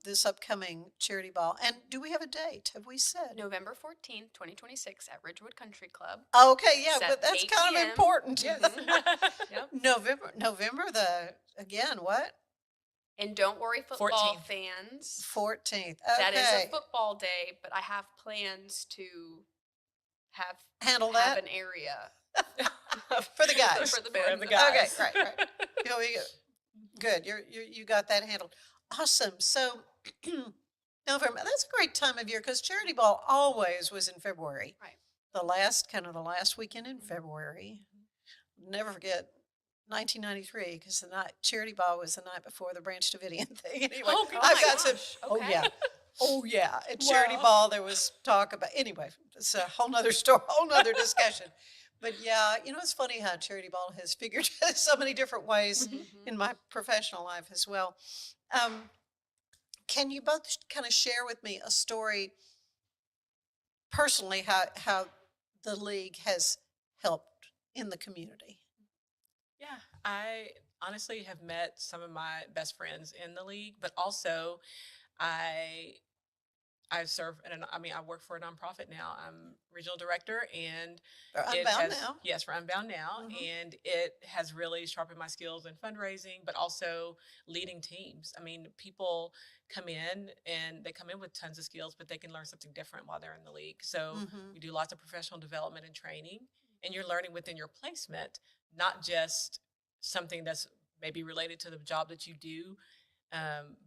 this upcoming charity ball, and do we have a date? Have we said? November 14th, 2026 at Ridgewood Country Club. Okay, yeah, It's at but that's 8 kind of p.m. important. Yep. November what? And don't worry, football 14th. fans. 14th. Okay. That is a football day, but I have plans to Handle have that? an area For the guys. for the band. Okay, right. Here we go. Good. You got that handled. Awesome. So November, that's a great time of year because charity ball always was in February. Right. The last weekend in February. Never forget 1993 because the night charity ball was the night before the Branch Davidian thing. Anyway, Oh, I've got some. gosh. Oh Okay. yeah. Oh yeah. At charity ball there was talk about. Anyway, it's a whole nother story, whole nother discussion. But yeah, it's funny how charity ball has figured so many different ways in my professional life as well. Can you both kind of share with me a story personally how the league has helped in the community? Yeah, I honestly have met some of my best friends in the league, but also I serve I work for a nonprofit now. I'm regional director, and For it Unbound has, now? yes, for Unbound now, and it has really sharpened my skills in fundraising, but also leading teams. I mean, people come in and they come in with tons of skills, but they can learn something different while they're in the league. So we do lots of professional development and training, and you're learning within your placement, not just something that's maybe related to the job that you do,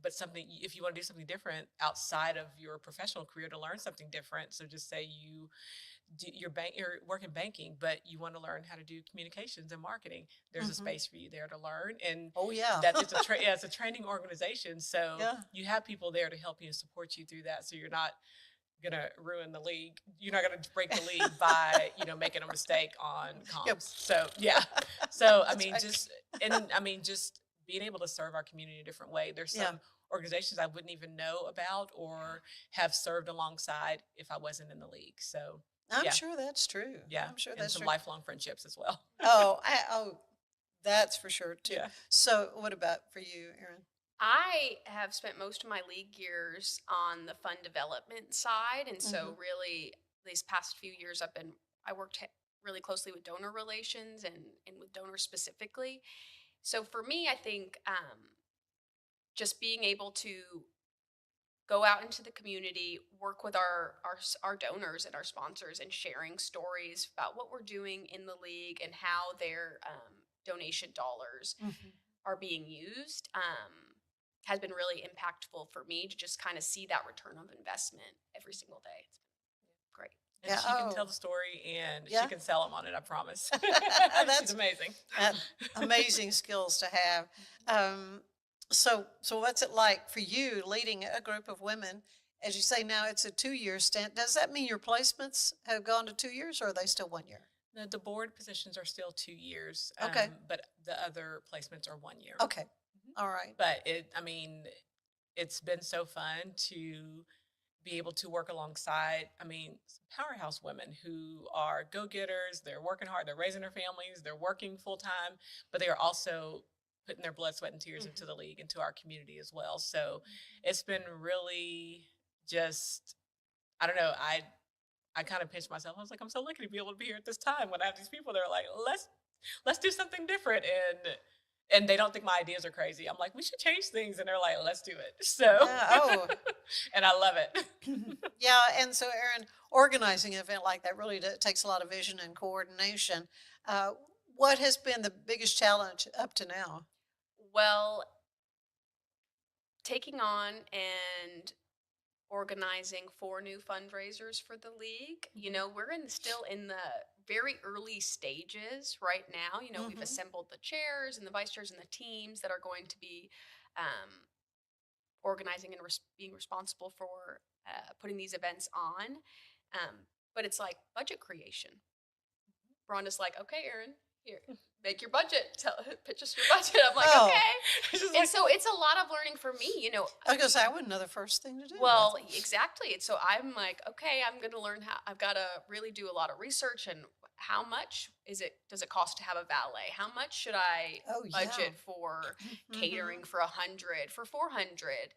but something, if you want to do something different outside of your professional career to learn something different. So just say you're working banking, but you want to learn how to do communications and marketing. There's a space for you there to learn. And Oh yeah. that it's a training organization. So you have people there to help you and support you through that. So you're not gonna ruin the league. You're not gonna break the league by making a mistake on comms. Yep. So yeah. So That's right. just being able to serve our community in a different way. There's Yeah. some organizations I wouldn't even know about or have served alongside if I wasn't in the league. So I'm yeah. sure that's true. Yeah, I'm sure and that's some true. lifelong friendships as well. Oh, that's for sure too. Yeah. So what about for you, Aryn? I have spent most of my league years on the fund development side, and so really these past few years I worked really closely with donor relations and with donors specifically. So for me, I think just being able to go out into the community, work with our donors and our sponsors, and sharing stories about what we're doing in the league and how their donation dollars are being used has been really impactful for me to just kind of see that return of investment every single day. It's been great. And Yeah, she can tell oh. the story, and Yeah. she can sell them on it, I promise. That's She's amazing. Amazing skills to have. So what's it like for you leading a group of women? As you say now, it's a 2-year stint. Does that mean your placements have gone to 2 years, or are they still 1 year? No, the board positions are still 2 years. Okay. But the other placements are 1 year. Okay. All right. But it's been so fun to be able to work alongside, some powerhouse women who are go-getters. They're working hard. They're raising their families. They're working full-time, but they are also putting their blood, sweat, and tears into the league, into our community as well. So it's been really just, I don't know, I kind of pinched myself. I was like, I'm so lucky to be able to be here at this time when I have these people that are like, let's do something different. And they don't think my ideas are crazy. I'm like, we should change things. And they're like, let's do it. So, and I love it. Yeah. And so, Aryn, organizing an event like that really takes a lot of vision and coordination. What has been the biggest challenge up to now? Well, taking on and organizing 4 new fundraisers for the league. We're still in the very early stages right now. We've assembled the chairs and the vice chairs and the teams that are going to be organizing and being responsible for putting these events on. But it's like budget creation. Bronda's like, okay, Aryn, here, make your budget, pitch us your budget. I'm like, Oh. okay. And so it's a lot of learning for me, you know. I was going to say, I wouldn't know the first thing to do. Well, exactly. And so I'm like, okay, I'm going to learn how, I've got to really do a lot of research, and how much does it cost to have a valet? How much should I budget for catering for 100, for 400?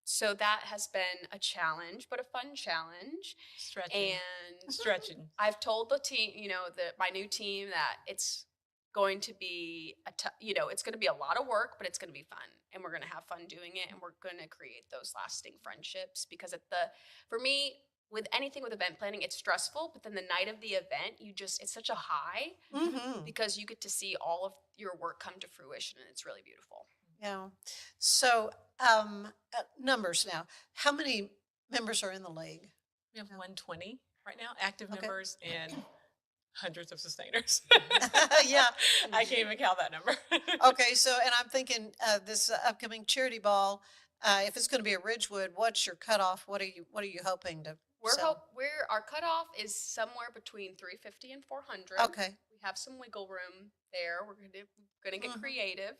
So that has been a challenge, but a fun challenge. Stretching. I've told the team, you know, my new team, that it's going to be it's going to be a lot of work, but it's going to be fun, and we're going to have fun doing it, and we're going to create those lasting friendships. Because for me, with anything with event planning, it's stressful, but then the night of the event, it's such a high because you get to see all of your work come to fruition, and it's really beautiful. Yeah. So, numbers now. How many members are in the league? We have 120 right now, active members, and hundreds of sustainers. Yeah. I can't even count that number. Okay. So, and I'm thinking this upcoming charity ball, if it's going to be at Ridgewood, what's your cutoff? What are you hoping to sell? Our cutoff is somewhere between 350 and 400. Okay. We have some wiggle room there. We're going to get creative.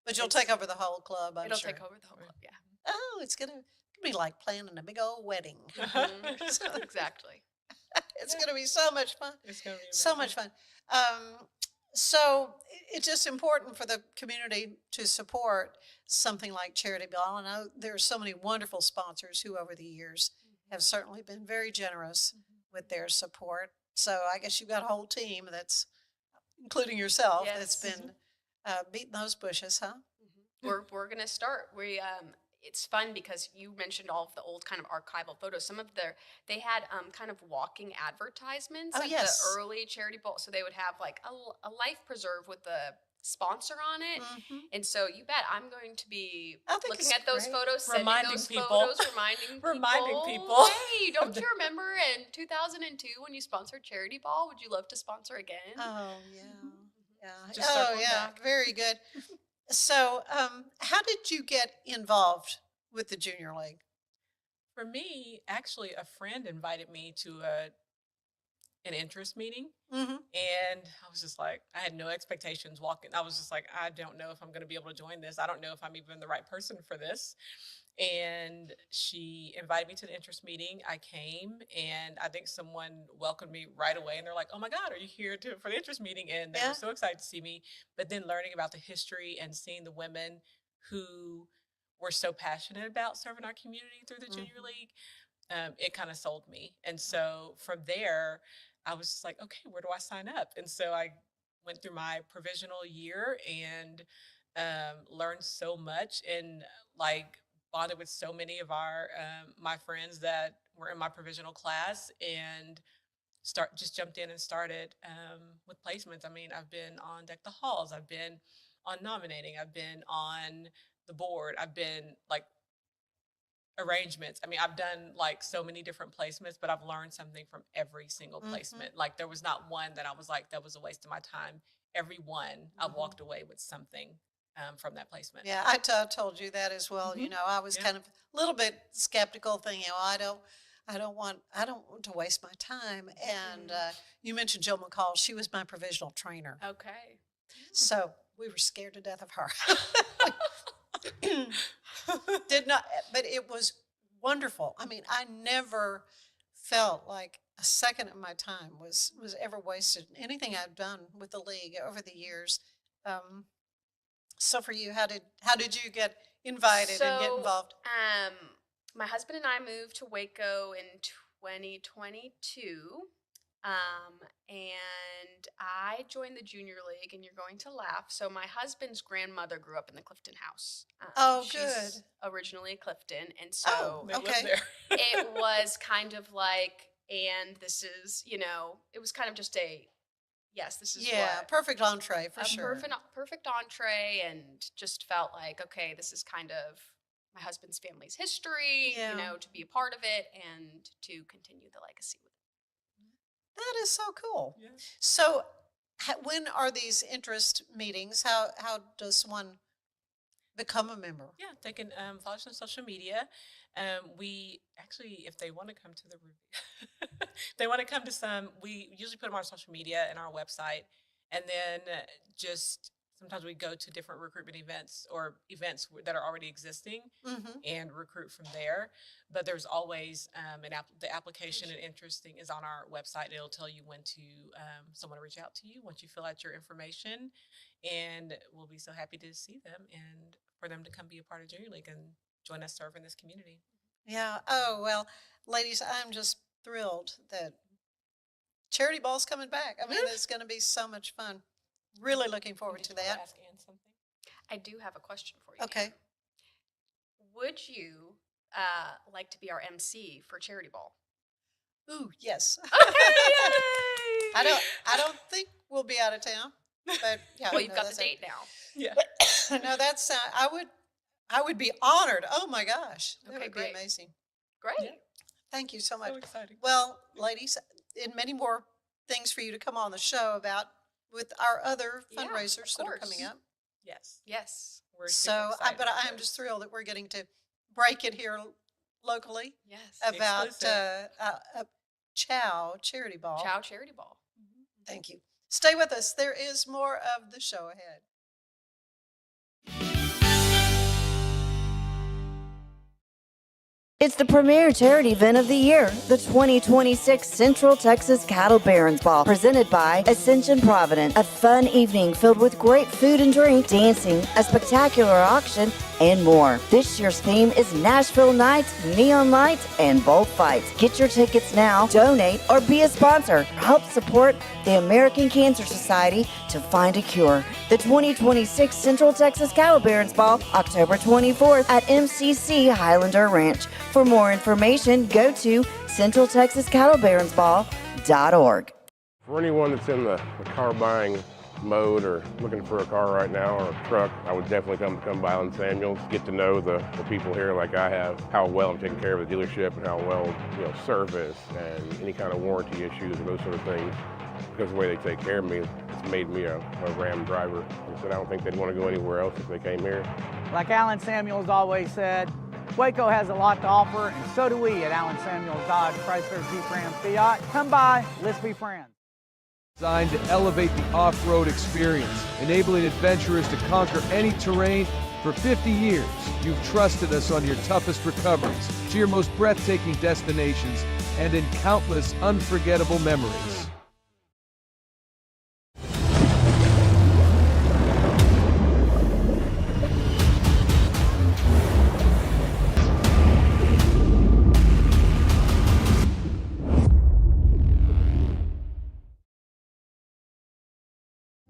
But you'll take over the whole club, I'm sure. It'll take over the whole club, yeah. Oh, it's gonna be like planning a big old wedding. Exactly. It's gonna be so much fun. It's gonna be so much fun. So it's just important for the community to support something like Charity Ball. And I know there are so many wonderful sponsors who over the years have certainly been very generous with their support. So I guess you've got a whole team that's, including yourself, that's been beating those bushes, huh? We're gonna start. It's fun because you mentioned all of the old kind of archival photos. They had kind of walking advertisements at the early charity bowl. So they would have like a life preserve with the sponsor on it. And so you bet I'm going to be looking at those photos, reminding people. reminding people. Hey, don't you remember in 2002 when you sponsored Charity Ball? Would you love to sponsor again? Oh, yeah. Very good. So, how did you get involved with the Junior League? For me, actually, a friend invited me to an interest meeting, and I was just like, I had no expectations walking. I was just like, I don't know if I'm going to be able to join this. I don't know if I'm even the right person for this. And she invited me to the interest meeting. I came, and I think someone welcomed me right away. And they're like, "Oh my God, are you here for the interest meeting?" And they were so excited to see me. But then learning about the history and seeing the women who were so passionate about serving our community through the Junior League, it kind of sold me. And so from there, I was just like, okay, where do I sign up? And so I went through my provisional year and learned so much, and bonded with so many of my friends that were in my provisional class, and just jumped in and started with placements. I mean, I've been on Deck the Halls, I've been on nominating, I've been on the board, I've been arrangements. I mean, I've done so many different placements, but I've learned something from every single placement. There was not one that I was like, that was a waste of my time. Every one, I walked away with something from that placement. Yeah, I told you that as well. You know, I was kind of a little bit skeptical, thinking, I don't want to waste my time. And you mentioned Jill McCall. She was my provisional trainer. Okay. So we were scared to death of her. But it was wonderful. I mean, I never felt like a second of my time was ever wasted. Anything I've done with the league over the years. So for you, how did you get invited and get involved? My husband and I moved to Waco in 2022. And I joined the Junior League, and you're going to laugh. So my husband's grandmother grew up in the Clifton house. She's originally a Clifton. And so it was kind of like, and this is, it was kind of just this is perfect entree for sure. Perfect entree, and just felt like, okay, this is kind of my husband's family's history, to be a part of it and to continue the legacy with it. That is so cool. Yeah. So when are these interest meetings? How does one become a member? Yeah, they can follow us on social media. We actually, if they want to come to the review, They want to come to some. We usually put them on social media and our website, and then just sometimes we go to different recruitment events or events that are already existing and recruit from there. But there's always the application and interesting is on our website. It'll tell you when to someone to reach out to you once you fill out your information, and we'll be so happy to see them and for them to come be a part of Junior League and join us serve in this community. Yeah. Oh, well, ladies, I'm just thrilled that Charity Ball's coming back. I mean, it's going to be so much fun. Really looking forward to that. Ask Ann something. I do have a question for you. Okay. Would you like to be our MC for Charity Ball? Ooh, yes. Okay, yay! I don't think we'll be out of town, but yeah. Well, you've got the date now. Yeah. No, that's I would be honored. Oh my gosh, that Okay, would great. be amazing. Great. Yeah. Thank you so much. So exciting. Well, ladies, and many more things for you to come on the show about with our other Yeah, fundraisers of that are course. coming up. Yes. Yes. We're So, super excited but about I am those. just thrilled that we're getting to break it here locally Yes. about Exclusive. Chow Charity Ball. Chow Charity Ball. Thank you. Stay with us. There is more of the show ahead. It's the premier charity event of the year, the 2026 Central Texas Cattle Barons Ball, presented by Ascension Provident. A fun evening filled with great food and drink, dancing, a spectacular auction, and more. This year's theme is Nashville Nights, Neon Lights, and Bullfights. Get your tickets now, donate, or be a sponsor. Help support the American Cancer Society to find a cure. The 2026 Central Texas Cattle Barons Ball, October 24th at MCC Highlander Ranch. For more information, go to centraltexascattlebaronsball.org. For anyone that's in the car buying mode or looking for a car right now or a truck, I would definitely come by Allen Samuels, get to know the people here like I have, how well I'm taking care of the dealership and how well, service and any kind of warranty issues and those sort of things. Because of the way they take care of me, it's made me a Ram driver. I said I don't think they'd want to go anywhere else if they came here. Like Aryn Samuels always said, Waco has a lot to offer, and so do we at Aryn Samuels Dodge, Chrysler, Jeep, Ram, Fiat. Come by, let's be friends. Designed to elevate the off-road experience, enabling adventurers to conquer any terrain. For 50 years, you've trusted us on your toughest recoveries, to your most breathtaking destinations, and in countless unforgettable memories.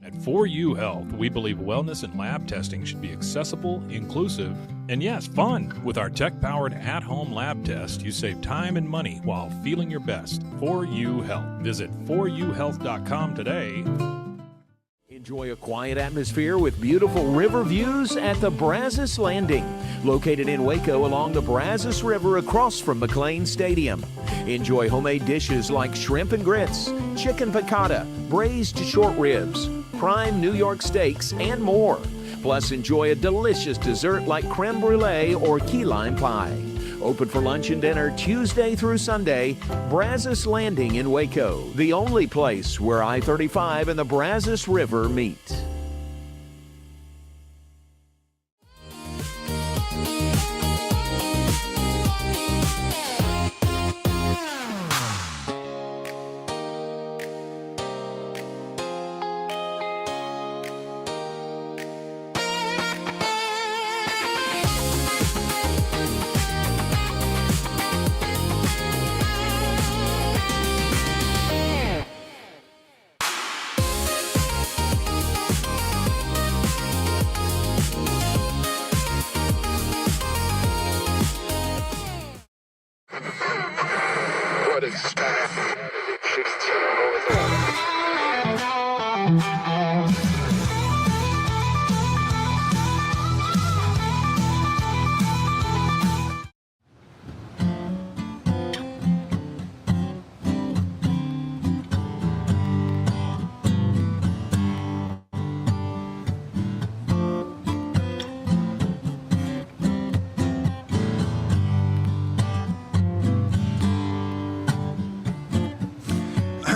At 4U Health, we believe wellness and lab testing should be accessible, inclusive, and yes, fun. With our tech-powered at-home lab test, you save time and money while feeling your best. 4U Health. Visit 4uhealth.com today. Enjoy a quiet atmosphere with beautiful river views at the Brazos Landing, located in Waco along the Brazos River across from McLean Stadium. Enjoy homemade dishes like shrimp and grits, chicken piccata, braised short ribs, prime New York steaks, and more. Plus, enjoy a delicious dessert like creme brulee or key lime pie. Open for lunch and dinner Tuesday through Sunday. Brazos Landing in Waco, the only place where I-35 and the Brazos River meet.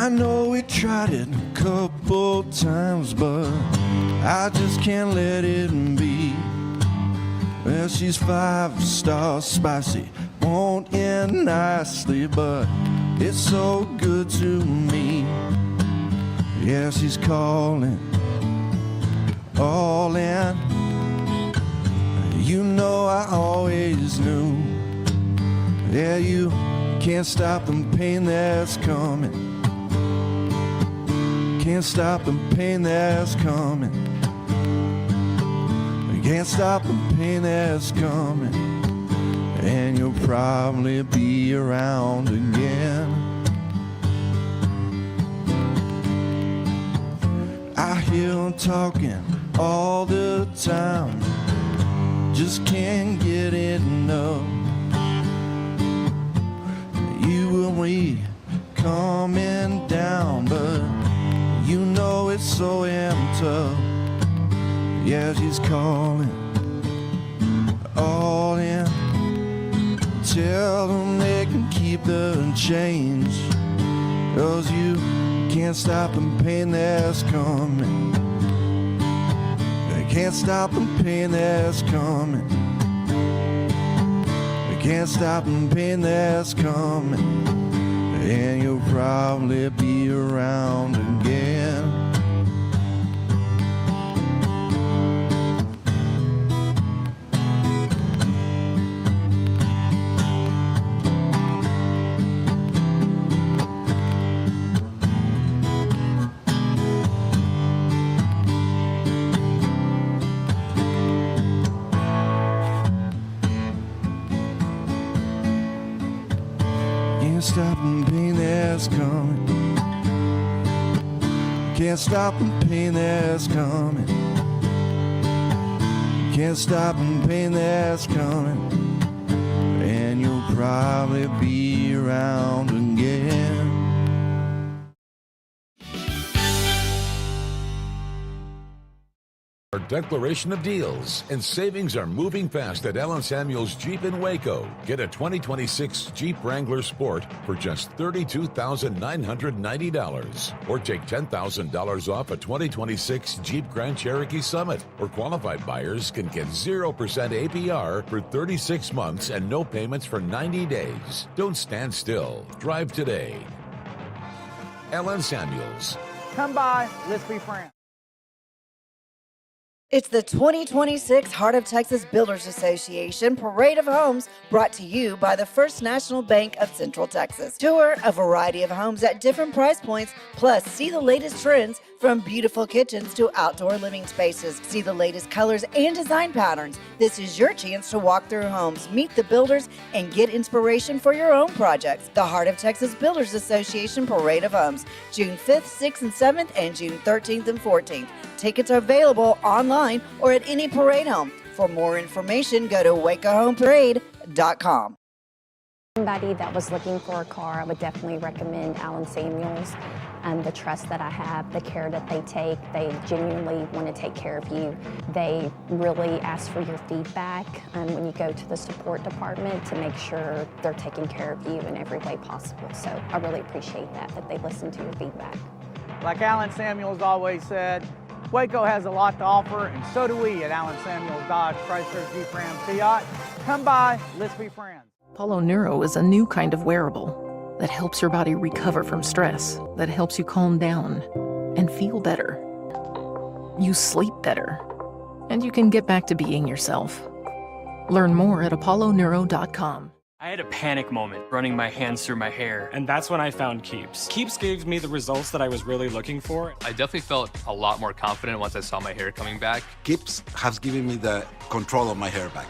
I know we tried it a couple times, but I just can't let it be. Well, she's 5-star spicy, won't end nicely, but it's so good to me. Yeah, she's calling, all in. You know I always knew. Yeah, you can't stop the pain that's coming. Can't stop the pain that's coming. Can't stop the pain that's coming. And you'll probably be around again. I hear them talking all the time, just can't get enough. You and me coming down, but you know it's so tough. Yeah, she's calling, all in. Tell them they can keep the change, 'cause you can't stop the pain that's coming. They can't stop the pain that's coming. They can't stop the pain that's coming. And you'll probably be around again. Can't stop the pain that's coming. Can't stop the pain that's coming. Can't stop the pain that's coming. And you'll probably be around again. Our declaration of deals and savings are moving fast at Allen Samuels Jeep in Waco. Get a 2026 Jeep Wrangler Sport for just $32,990, or take $10,000 off a 2026 Jeep Grand Cherokee Summit. Or qualified buyers can get 0% APR for 36 months and no payments for 90 days. Don't stand still. Drive today. Allen Samuels. Come by, let's be friends. It's the 2026 Heart of Texas Builders Association Parade of Homes, brought to you by the First National Bank of Central Texas. Tour a variety of homes at different price points, plus see the latest trends from beautiful kitchens to outdoor living spaces. See the latest colors and design patterns. This is your chance to walk through homes, meet the builders, and get inspiration for your own projects. The Heart of Texas Builders Association Parade of Homes, June 5th, 6th, and 7th, and June 13th and 14th. Tickets are available online or at any parade home. For more information, go to wacohomeparade.com. Somebody that was looking for a car, I would definitely recommend Aryn Samuels. The trust that I have, the care that they take, they genuinely want to take care of you. They really ask for your feedback when you go to the support department to make sure they're taking care of you in every way possible. So I really appreciate that they listen to your feedback. Like Aryn Samuels always said, Waco has a lot to offer, and so do we at Aryn Samuels Dodge Chrysler Jeep Ram Fiat. Come by, let's be friends. Apollo Neuro is a new kind of wearable that helps your body recover from stress, that helps you calm down and feel better. You sleep better, and you can get back to being yourself. Learn more at apolloneuro.com. I had a panic moment running my hands through my hair, and that's when I found Keeps. Keeps gave me the results that I was really looking for. I definitely felt a lot more confident once I saw my hair coming back. Keeps has given me the control of my hair back.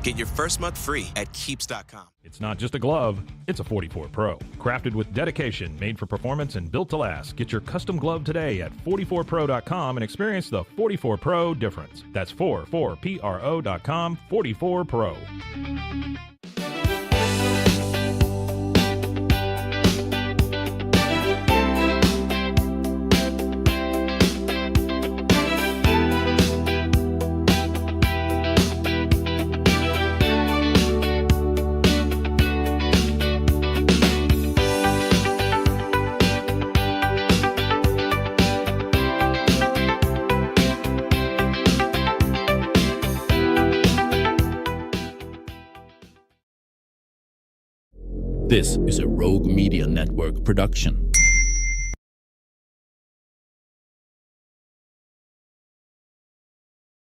Get your first month free at Keeps.com. It's not just a glove, it's a 44 Pro. Crafted with dedication, made for performance, and built to last. Get your custom glove today at 44pro.com and experience the 44 Pro difference. That's 44pro.com, 44 Pro. This is a Rogue Media Network production.